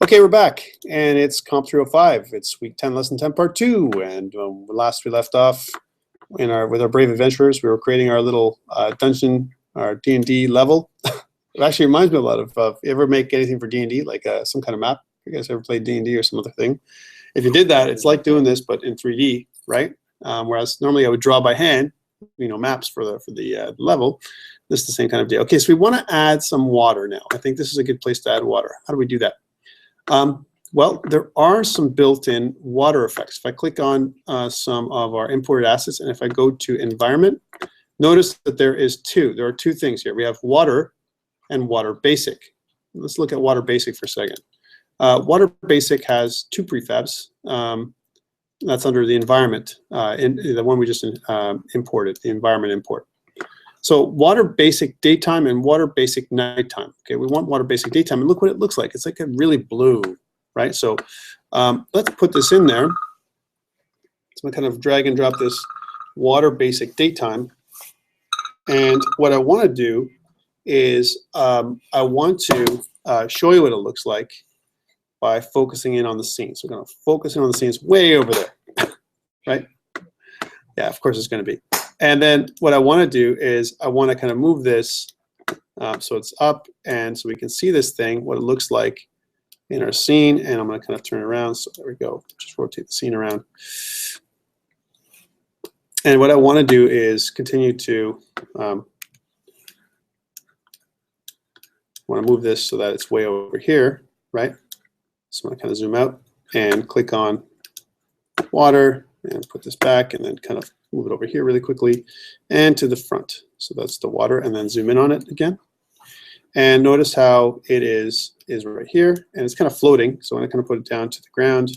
Okay, we're back, and it's COMP305. It's week 10, lesson 10, part 2. And last we left off with our brave adventurers. We were creating our little dungeon, our D&D level. It actually reminds me a lot of, you ever make anything for D&D, like some kind of map? You guys ever played D&D or some other thing? If you did that, it's like doing this, but in 3D, right? Whereas normally I would draw by hand, maps for the level. This is the same kind of deal. Okay, so we want to add some water now. I think this is a good place to add water. How do we do that? Well, there are some built-in water effects. If I click on some of our imported assets, and if I go to environment, notice that there are two things here. We have water and water basic. Let's look at water basic for a second. Water basic has two prefabs. That's under the environment, in the one we just imported, the environment import. So water basic daytime and water basic nighttime. Okay, we want water basic daytime, and look what it looks like. It's like a really blue, right? So let's put this in there. So I'm kind of drag and drop this water basic daytime. And what I want to do is I want to show you what it looks like by focusing in on the scene. So we're going to focus in on the scenes way over there, right? Yeah, of course it's going to be. And then what I want to do is I want to kind of move this so it's up, and so we can see this thing, what it looks like in our scene. And I'm going to kind of turn it around. So there we go. Just rotate the scene around. And what I want to do is continue to want to move this so that it's way over here, right? So I'm going to kind of zoom out and click on water and put this back, and then kind of move it over here really quickly and to the front. So that's the water, and then zoom in on it again. And notice how it is right here, and it's kind of floating. So I'm going to kind of put it down to the ground.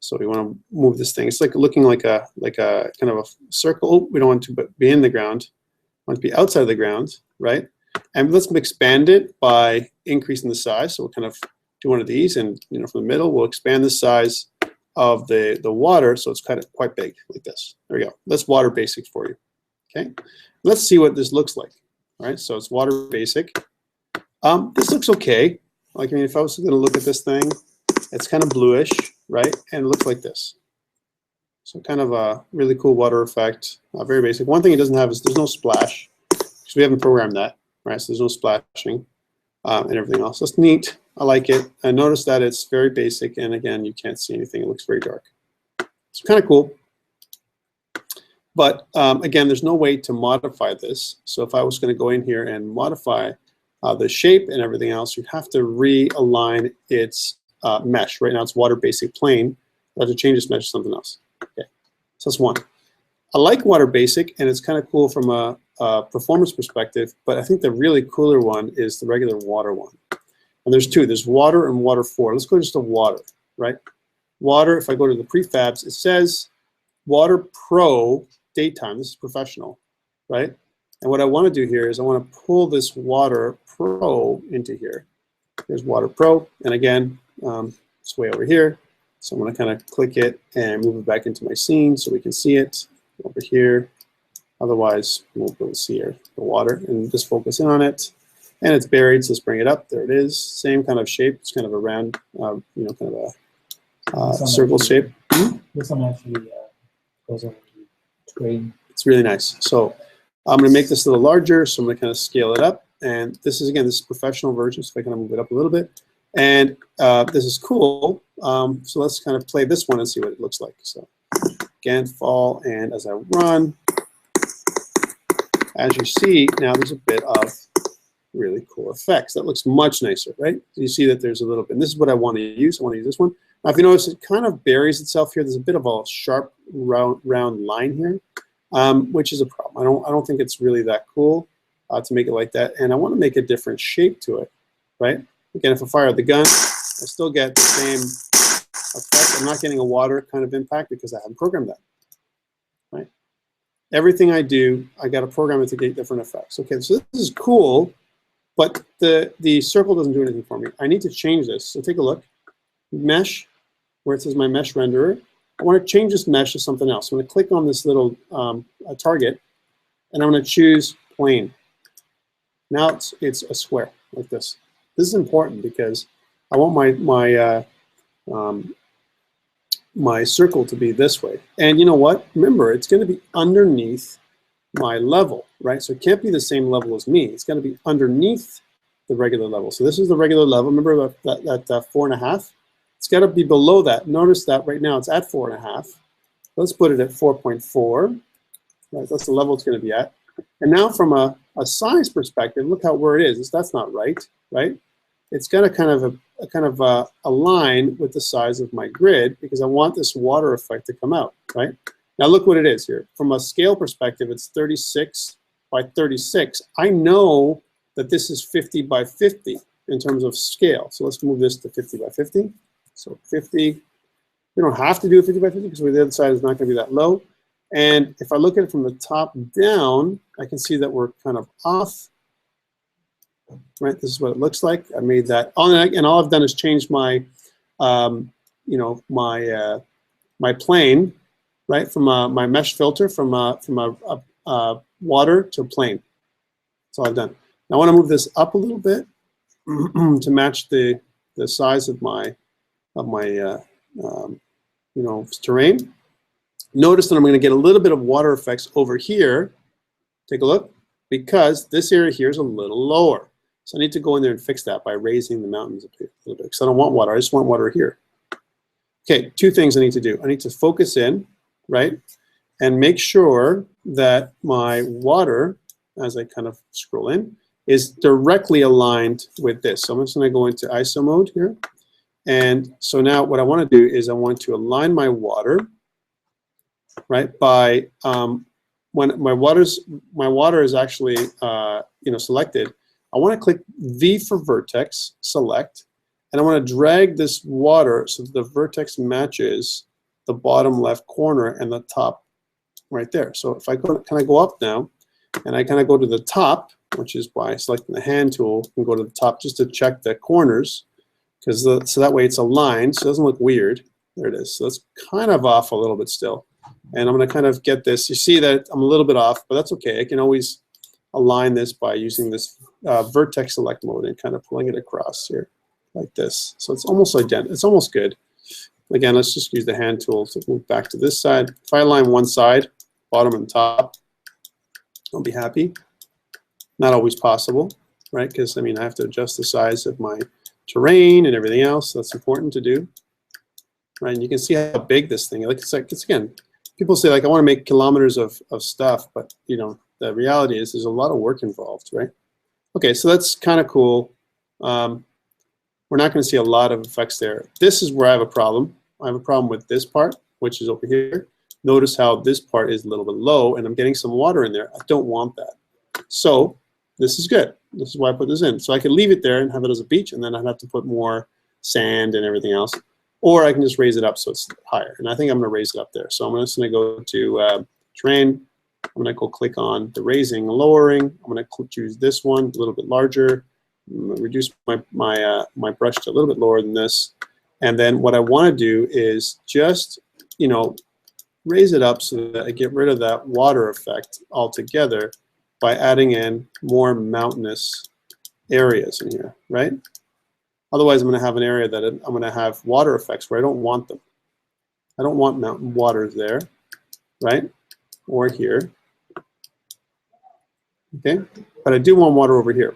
So we want to move this thing. It's like looking like a kind of a circle. Oh, we don't want to be in the ground. We want to be outside of the ground, right? And let's expand it by increasing the size. So we'll kind of do one of these, and from the middle, we'll expand the size of the water, so it's kind of quite big, like this. There we go. That's water basic for you. Okay, let's see what this looks like. All right, so it's water basic. This looks okay. Like, I mean, if I was going to look at this thing, it's kind of bluish, right? And it looks like this. So kind of a really cool water effect. Very basic. One thing it doesn't have is there's no splash, because we haven't programmed that, right? So there's no splashing and everything else. That's neat. I like it. I notice that it's very basic, and again, you can't see anything. It looks very dark. It's kind of cool. But again, there's no way to modify this. So if I was going to go in here and modify the shape and everything else, you'd have to realign its mesh. Right now it's water basic plane. I have to change this mesh to something else. Okay, so that's one. I like water basic, and it's kind of cool from a performance perspective, but I think the really cooler one is the regular water one. And there's two. There's water and water 4. Let's go just to water, right? Water, if I go to the prefabs, it says water pro daytime. This is professional, right? And what I want to do here is I want to pull this water pro into here. Here's water pro, and again, it's way over here. So I'm going to kind of click it and move it back into my scene so we can see it over here. Otherwise, we won't be able to see the water, and just focus in on it. And it's buried, so let's bring it up. There it is. Same kind of shape. It's kind of a round, kind of a circle shape. This one actually goes over the train. It's really nice. So I'm going to make this a little larger, so I'm going to kind of scale it up. And this is a professional version, so if I kind of move it up a little bit. And this is cool. So let's kind of play this one and see what it looks like. So again, fall, and as I run, as you see, now there's a bit of really cool effects. That looks much nicer, right? You see that there's a little bit, and this is what I want to use. I want to use this one. Now, if you notice, it kind of buries itself here. There's a bit of a sharp, round line here, which is a problem. I don't think it's really that cool to make it like that, and I want to make a different shape to it, right? Again, if I fire the gun, I still get the same effect. I'm not getting a water kind of impact because I haven't programmed that, right? Everything I do, I got to program it to get different effects. Okay, so this is cool. But the circle doesn't do anything for me. I need to change this. So take a look. Mesh, where it says my mesh renderer. I want to change this mesh to something else. I'm going to click on this little target, and I'm going to choose plane. Now it's a square like this. This is important because I want my circle to be this way. And you know what? Remember, it's going to be underneath my level, right? So it can't be the same level as me. It's got to be underneath the regular level. So this is the regular level. Remember that 4.5? It's got to be below that. Notice that right now it's at 4.5. Let's put it at 4.4. Right, that's the level it's going to be at. And now from a size perspective, look where it is. That's not right, right? It's got to kind of align with the size of my grid because I want this water effect to come out, right? Now look what it is here. From a scale perspective, it's 36 by 36. I know that this is 50 by 50 in terms of scale. So let's move this to 50 by 50. So 50, we don't have to do a 50 by 50 because the other side is not going to be that low. And if I look at it from the top down, I can see that we're kind of off. Right, this is what it looks like. I made that, and all I've done is change my, you know, my plane, right, from my mesh filter from a water to plane. That's all I've done. Now I want to move this up a little bit to match the size of my you know, terrain. Notice that I'm going to get a little bit of water effects over here. Take a look, because this area here is a little lower. So I need to go in there and fix that by raising the mountains a little bit, because I don't want water. I just want water here. Okay, two things I need to do. I need to focus in, right, and make sure that my water, as I kind of scroll in, is directly aligned with this. So I'm just going to go into ISO mode here. And so now what I want to do is I want to align my water, right, by when my water is actually you know, selected. I want to click V for vertex, select, and I want to drag this water so that the vertex matches the bottom left corner and the top right there. So if I kind of go up now, and I kind of go to the top, which is by selecting the hand tool, and go to the top just to check the corners, because so that way it's aligned, so it doesn't look weird. There it is. So it's kind of off a little bit still. And I'm going to kind of get this. You see that I'm a little bit off, but that's okay. I can always align this by using this vertex select mode and kind of pulling it across here like this. So it's almost identical. It's almost good. Again, let's just use the hand tool to move back to this side. If I align one side, bottom and top, I'll be happy. Not always possible, right? Because I mean, I have to adjust the size of my terrain and everything else. That's important to do, right? And you can see how big this thing is. Like it's again, people say like I want to make kilometers of stuff, but you know, the reality is there's a lot of work involved, right? Okay, so that's kind of cool. We're not going to see a lot of effects there. This is where I have a problem. I have a problem with this part, which is over here. Notice how this part is a little bit low, and I'm getting some water in there. I don't want that. So this is good. This is why I put this in. So I could leave it there and have it as a beach, and then I'd have to put more sand and everything else. Or I can just raise it up so it's higher. And I think I'm going to raise it up there. So I'm just going to go to terrain. I'm going to go click on the raising and lowering. I'm going to choose this one, a little bit larger. I'm going to reduce my brush to a little bit lower than this. And then what I want to do is just, you know, raise it up so that I get rid of that water effect altogether by adding in more mountainous areas in here, right? Otherwise, I'm going to have an area that I'm going to have water effects where I don't want them. I don't want mountain waters there, right? Or here. Okay, but I do want water over here.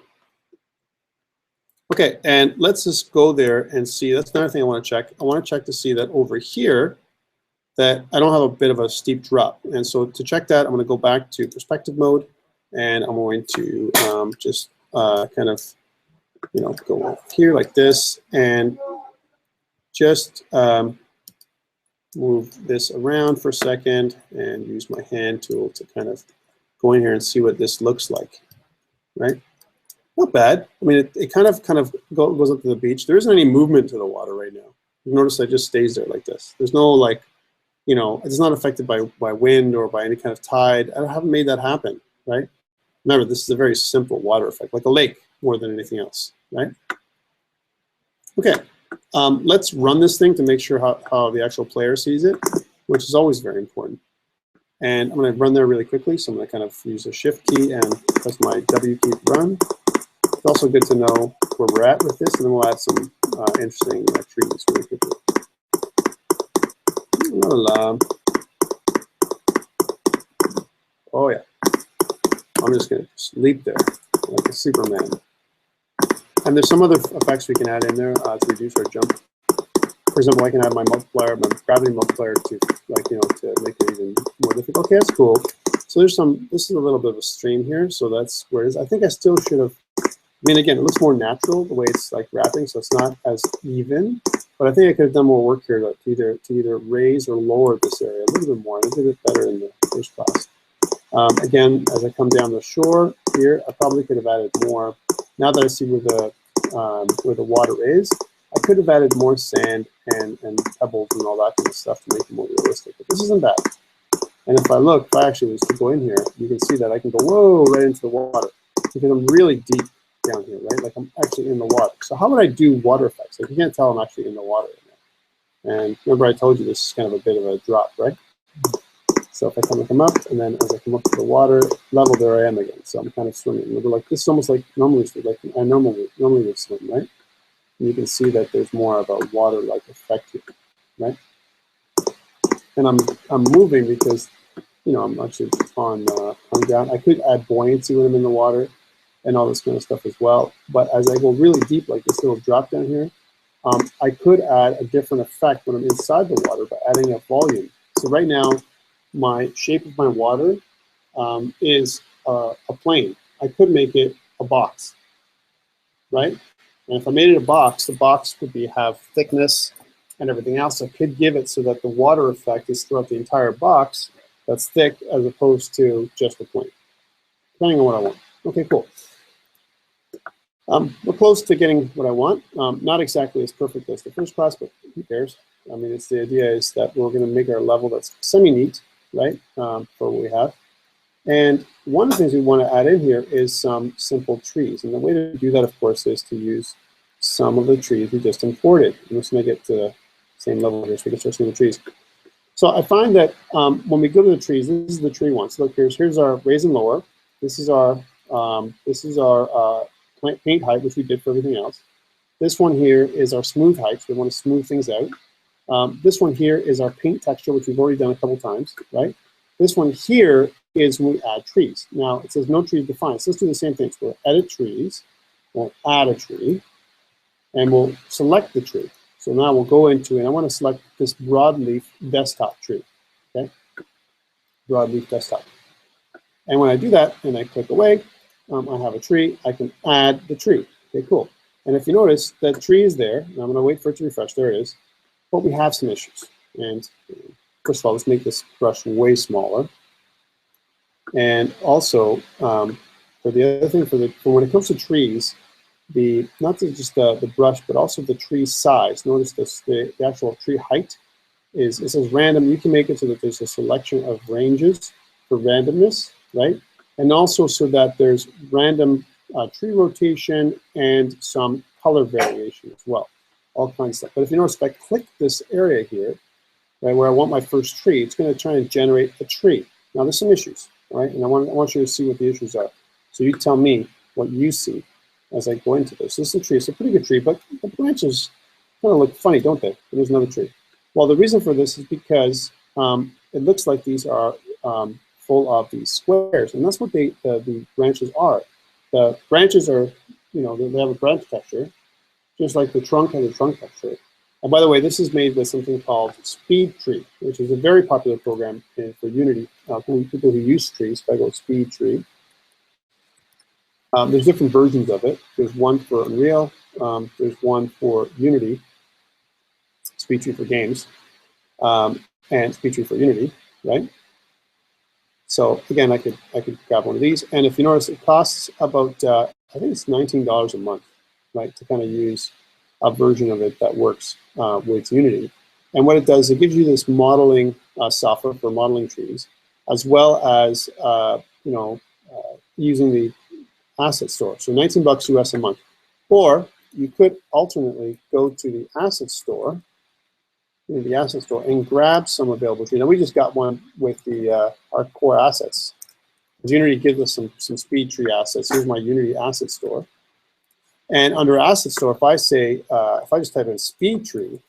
Okay, and let's just go there and see. That's another thing I want to check. I want to check to see that over here that I don't have a bit of a steep drop. And so to check that, I'm going to go back to perspective mode, and I'm going to just kind of, you know, go here like this and just move this around for a second and use my hand tool to kind of go in here and see what this looks like, right? Not bad. I mean, it kind of goes up to the beach. There isn't any movement to the water right now. You notice it just stays there like this. There's no like, you know, it's not affected by wind or by any kind of tide. I haven't made that happen, right? Remember, this is a very simple water effect, like a lake more than anything else, right? Okay, let's run this thing to make sure how the actual player sees it, which is always very important. And I'm going to run there really quickly, so I'm going to kind of use a shift key and press my W key to run. It's also good to know where we're at with this, and then we'll add some interesting trees really quickly. Oh yeah, I'm just gonna leap there like a Superman. And there's some other effects we can add in there to reduce our jump. For example, I can add my multiplier, my gravity multiplier to, like, you know, to make it even more difficult. Okay, that's cool. So there's some, this is a little bit of a stream here, so that's where it is. I think I still should have, I mean, again, it looks more natural the way it's like wrapping, so it's not as even, but I think I could have done more work here to either raise or lower this area a little bit more. I did it better in the first class. Again, as I come down the shore here, I probably could have added more. Now that I see where the water is, I could have added more sand and pebbles and all that kind of stuff to make it more realistic. But this isn't bad. And if I actually was to go in here, you can see that I can go, whoa, right into the water. Because I'm really deep down here, right? Like I'm actually in the water. So how would I do water effects? Like you can't tell I'm actually in the water right now. And remember I told you this is kind of a bit of a drop, right? So if I come up, and then as I come up to the water level, there I am again. So I'm kind of swimming. Like this is almost like normally I normally would swim, right? And you can see that there's more of a water-like effect here, right? And I'm moving because, you know, I'm actually on down. I could add buoyancy when I'm in the water and all this kind of stuff as well. But as I go really deep, like this little drop down here, I could add a different effect when I'm inside the water by adding a volume. So right now, my shape of my water is a plane. I could make it a box, right? And if I made it a box, the box would have thickness and everything else. I could give it so that the water effect is throughout the entire box that's thick as opposed to just a plane, depending on what I want. Okay, cool. We're close to getting what I want. Not exactly as perfect as the first class, but who cares? I mean, the idea is that we're going to make our level that's semi-neat, right, for what we have. And one of the things we want to add in here is some simple trees. And the way to do that, of course, is to use some of the trees we just imported. And let's make it to the same level here so we can start seeing the trees. So I find that when we go to the trees, this is the tree one. So look, here's our raise and lower. This is our paint height, which we did for everything else. This one here is our smooth height. So we want to smooth things out. This one here is our paint texture, which we've already done a couple times, right? This one here is when we add trees. Now, it says no trees defined. So let's do the same thing. So we'll edit trees, we'll add a tree, and we'll select the tree. So now we'll go into, and I want to select this broadleaf desktop tree, okay? Broadleaf desktop. And when I do that, and I click away, I have a tree. I can add the tree. Okay, cool. And if you notice, that tree is there. And I'm going to wait for it to refresh. There it is. But we have some issues. And first of all, let's make this brush way smaller. And also, for the other thing, for when it comes to trees, not just the brush, but also the tree size. Notice this, the actual tree height it says random. You can make it so that there's a selection of ranges for randomness, right? And also so that there's random tree rotation and some color variation as well, all kinds of stuff. But if you notice, if I click this area here, right, where I want my first tree, it's going to try and generate a tree. Now there's some issues, right? And I want you to see what the issues are. So you tell me what you see as I go into this. This is a tree. It's a pretty good tree, but the branches kind of look funny, don't they? And there's another tree. Well, the reason for this is because it looks like these are full of these squares, and that's what the branches are. The branches are, you know, they have a branch texture, just like the trunk has a trunk texture. And by the way, this is made with something called SpeedTree, which is a very popular program for Unity. People who use trees, if I go SpeedTree. There's different versions of it. There's one for Unreal. There's one for Unity, SpeedTree for games, and SpeedTree for Unity, right? So again, I could grab one of these, and if you notice, it costs about I think it's $19 a month, right, to kind of use a version of it that works with Unity. And what it does, it gives you this modeling software for modeling trees, as well as using the asset store. So $19 US a month. Or you could alternately go to the asset store, and grab some available trees. Now we just got one with our core assets. Unity gives us some SpeedTree assets. Here's my Unity asset store. And under Asset Store, if I say, if I just type in SpeedTree,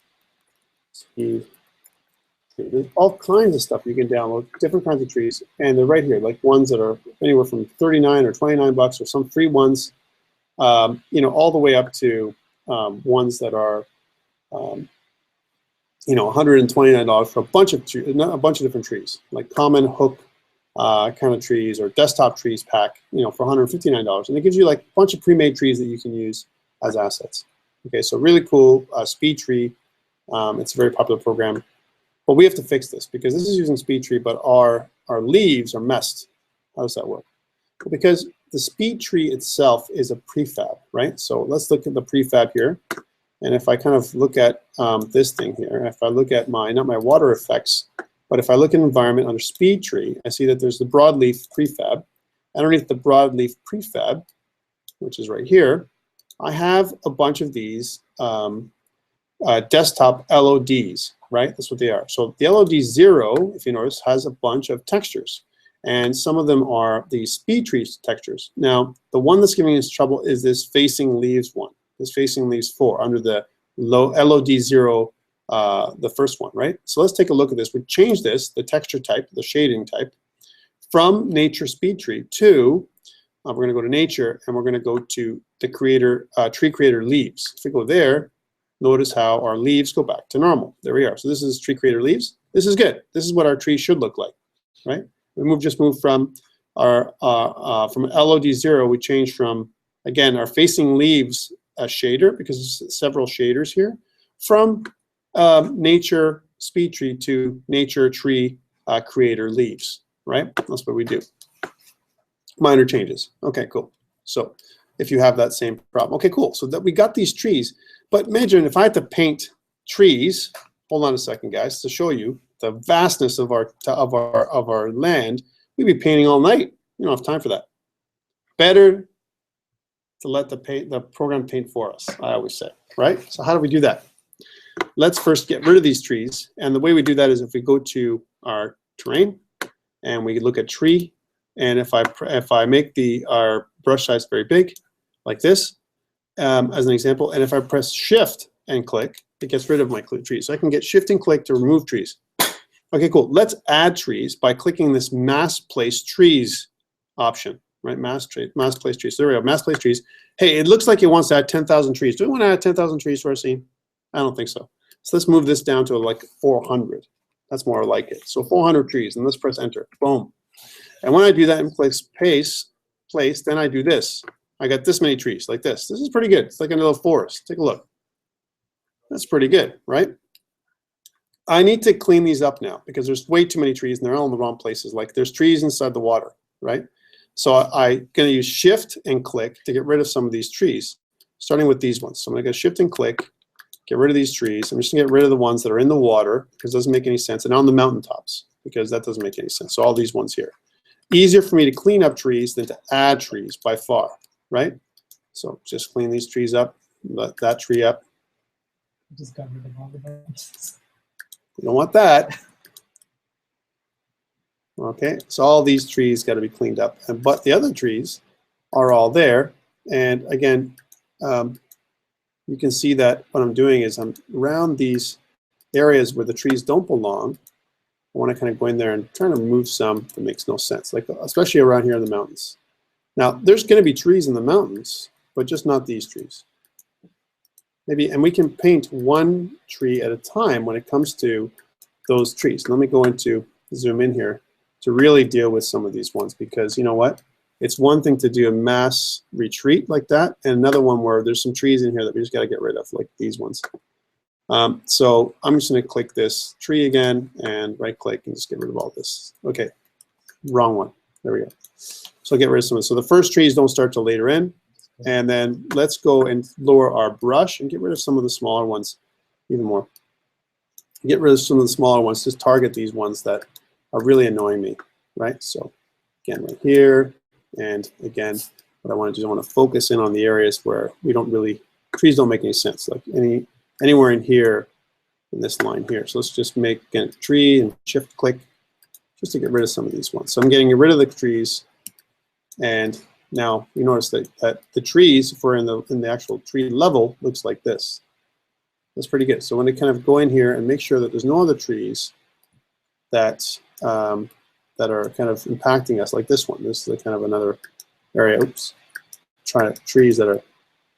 there's all kinds of stuff you can download, different kinds of trees, and they're right here, like ones that are anywhere from 39 or 29 bucks, or some free ones, you know, all the way up to ones that are, you know, $129 for a bunch of different trees, like common hook kind of trees, or desktop trees pack, you know, for $159, and it gives you like a bunch of pre-made trees that you can use as assets. Okay, so really cool. SpeedTree, it's a very popular program, but we have to fix this because this is using SpeedTree, but our leaves are messed. How does that work? Well, because the SpeedTree itself is a prefab, right? So let's look at the prefab here, and if I kind of look at this thing here, if I look at not my water effects, but if I look at environment under SpeedTree, I see that there's the broadleaf prefab. Underneath the broadleaf prefab, which is right here, I have a bunch of these desktop LODs, right? That's what they are. So the LOD 0, if you notice, has a bunch of textures, and some of them are the SpeedTree textures. Now, the one that's giving us trouble is this facing leaves one, this facing leaves 4 under the LOD 0. The first one, right? So let's take a look at this. We changed this, the texture type, the shading type, from Nature SpeedTree to, we're going to go to Nature, and we're going to go to the Creator, Tree Creator leaves. If we go there, notice how our leaves go back to normal. There we are. So this is Tree Creator leaves. This is good. This is what our tree should look like, right? We just moved from our from LOD 0. We changed from, again, our facing leaves shader, because there's several shaders here, from Nature SpeedTree to Nature Tree Creator leaves, right? That's what we do. Minor changes. Okay, cool. So if you have that same problem, okay, cool. So that we got these trees, but imagine if I had to paint trees. Hold on a second, guys, to show you the vastness of our land. We'd be painting all night. We don't have time for that. Better to let the program paint for us, I always say, right? So how do we do that? Let's first get rid of these trees, and the way we do that is if we go to our terrain and we look at tree, and if I make our brush size very big, like this, as an example, and if I press Shift and click, it gets rid of my trees. So I can get Shift and click to remove trees. Okay, cool. Let's add trees by clicking this Mass Place Trees option, right? Mass Place Trees. So there we go, Mass Place Trees. Hey, it looks like it wants to add 10,000 trees. Do we want to add 10,000 trees to our scene? I don't think so. So let's move this down to like 400. That's more like it. So 400 trees, and let's press Enter. Boom. And when I do that and place, then I do this. I got this many trees, like this. This is pretty good. It's like a little forest. Take a look. That's pretty good, right? I need to clean these up now because there's way too many trees and they're all in the wrong places. Like there's trees inside the water, right? So I'm going to use Shift and click to get rid of some of these trees, starting with these ones. So I'm going to go Shift and click, get rid of these trees. I'm just going to get rid of the ones that are in the water because it doesn't make any sense, and on the mountaintops because that doesn't make any sense. So all these ones here. Easier for me to clean up trees than to add trees by far, right? So just clean these trees up, let that tree up. Just got rid of all the branches. You don't want that. Okay, so all these trees got to be cleaned up, but the other trees are all there. And again, you can see that what I'm doing is I'm around these areas where the trees don't belong. I want to kind of go in there and try to remove some that makes no sense, like especially around here in the mountains. Now, there's going to be trees in the mountains, but just not these trees. Maybe, and we can paint one tree at a time when it comes to those trees. Let me go into, zoom in here to really deal with some of these ones, because you know what? It's one thing to do a mass retreat like that, and another one where there's some trees in here that we just got to get rid of, like these ones. So I'm just going to click this tree again and right click and just get rid of all this. Okay, wrong one. There we go. So get rid of some of this. So the first trees don't start till later in. And then let's go and lower our brush and get rid of some of the smaller ones even more. Get rid of some of the smaller ones. Just target these ones that are really annoying me, right? So again, right here. And again, what I want to do is I want to focus in on the areas where we don't really, trees don't make any sense. Like anywhere in here, in this line here. So let's just make again, a tree and shift click just to get rid of some of these ones. So I'm getting rid of the trees and Now you notice that the trees, if we're in the actual tree level, looks like this. That's pretty good. So when they kind of go in here and make sure that there's no other trees that that are kind of impacting us, like this one. This is kind of another area. Oops, trees that are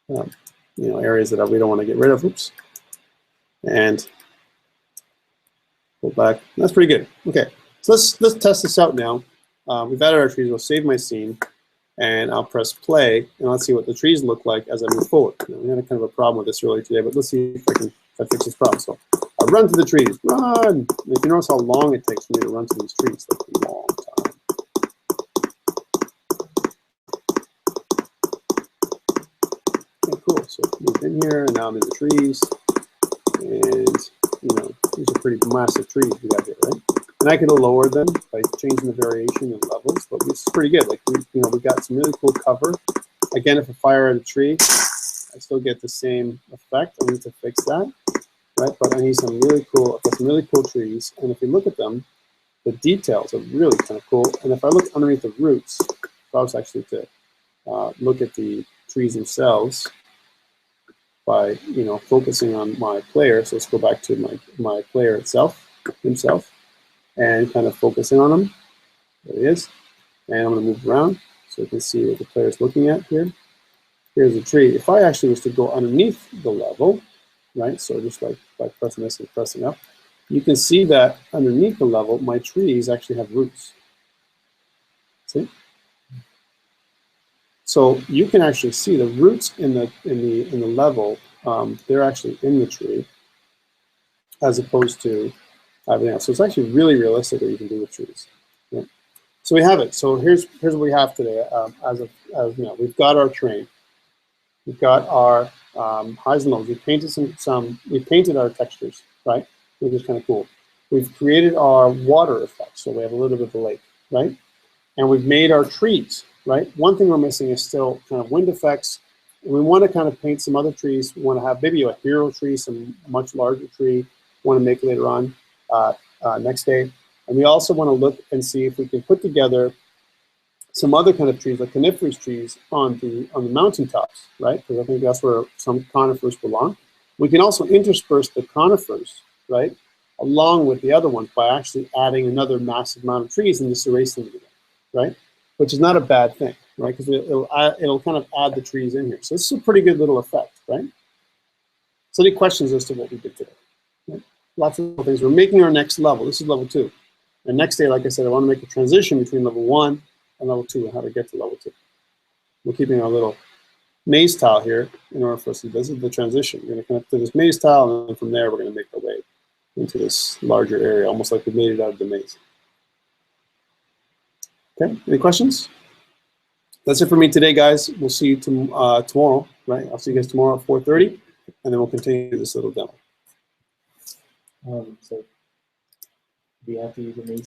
you know, areas that we don't want to get rid of. Oops, and go back. That's pretty good. Okay, so let's test this out now. We've added our trees. We'll save my scene, and I'll press play, and let's see what the trees look like as I move forward. Now, we had a kind of a problem with this earlier today, but let's see if I fix this problem. So I run to the trees. Run! And if you notice how long it takes for me to run to these trees, like a long time. Okay, cool. So move in here, and now I'm in the trees, and you know, these are pretty massive trees we got here, right? And I could lower them by changing the variation in levels, but this is pretty good. Like we got some really cool cover. Again, if I fire at a tree, I still get the same effect. I need to fix that, right? But I need some really cool. I've got some really cool trees, and if you look at them, the details are really kind of cool. And if I look underneath the roots, if I was actually to look at the trees themselves by focusing on my player. So let's go back to my player himself. And kind of focusing on him. There he is. And I'm going to move around so you can see what the player is looking at here. Here's a tree. If I actually was to go underneath the level, right, so just like by pressing this and pressing up, you can see that underneath the level, my trees actually have roots. See? So you can actually see the roots in the level. They're actually in the tree, as opposed to everything else. So it's actually really realistic what you can do with trees. Yeah. So we have it. So here's what we have today. As we've got our terrain. We've got our highs and lows. We painted we painted our textures, right? Which is kind of cool. We've created our water effects, so we have a little bit of a lake, right? And we've made our trees, right? One thing we're missing is still kind of wind effects. And we want to kind of paint some other trees. We want to have maybe a hero tree, some much larger tree. We want to make later on. Next day, and we also want to look and see if we can put together some other kind of trees, like coniferous trees, on the mountaintops, right? Because I think that's where some conifers belong. We can also intersperse the conifers, right, along with the other ones by actually adding another massive amount of trees and just erasing them again, right? Which is not a bad thing, right? Because it'll kind of add the trees in here. So this is a pretty good little effect, right? So any questions as to what we did today? Right? Lots of things. We're making our next level. This is level 2. And next day, like I said, I want to make a transition between level 1 and level 2 and how to get to level 2. We're keeping our little maze tile here in order for us to do this. Is the transition. We're going to connect to this maze tile, and then from there, we're going to make our way into this larger area, almost like we made it out of the maze. Okay, any questions? That's it for me today, guys. We'll see you tomorrow, right? I'll see you guys tomorrow at 4:30, and then we'll continue this little demo. So do you have to use a maze